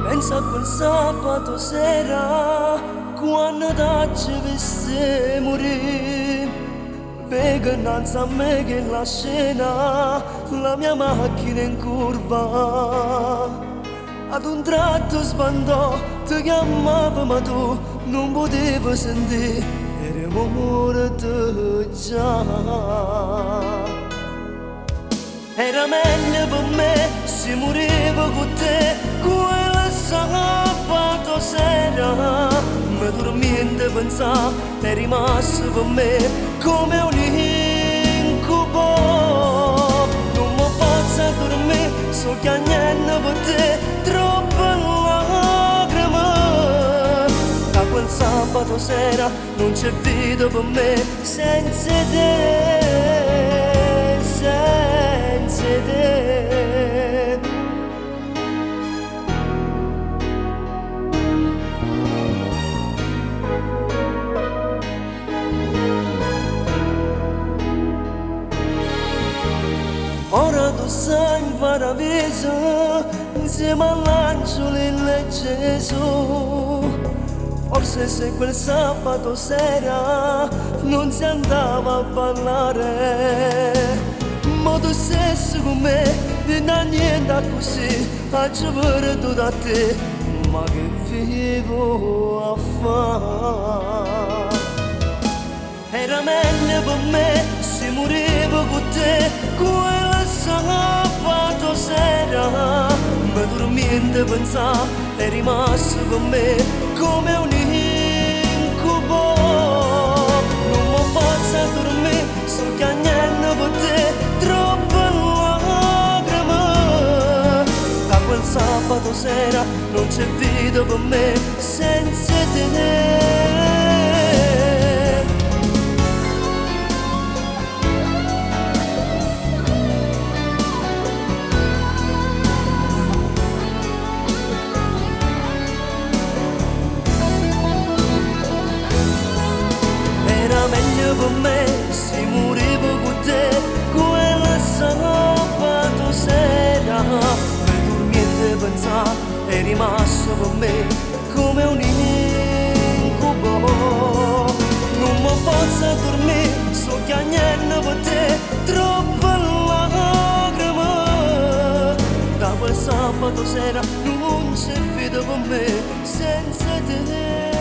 Pensa a quel sabato sera quando ci viste morire. Vedo innanzi a me che la scena, la mia macchina in curva. Ad un tratto sbandò, ti chiamavo ma tu non potevi sentire il rumore di già. Era meglio per me se morivo con te quella sabato sera. Ma dormiente pensavo è rimasto per me come un incubo. Non mi posso dormire, so che niente per te, troppe lacrime. Da quel sabato sera non c'è vita per me senza te. Senza te. Ora tu sei in paradiso insieme all'angelo e Gesù. Forse se quel sabato sera non si andava a parlare, ma tu stesso con me, non ha niente così, a giovere tu da te, ma che vivo a fare? Era meglio per me se morivo con te, quella sabato sera, ma dormiente pensavo è rimasto con me come un incubo. Non mi posso dormire, so che niente per te, troppe lacrime. Da quel sabato sera non c'è vita per me senza te. Meglio per me se morivo con te quella sabato sera. Ma dormiente pensavo è rimasto per me come un incubo. Non mi posso dormire, so che niente per te, troppe lacrime. Da quel sabato sera non c'è vita per me senza te.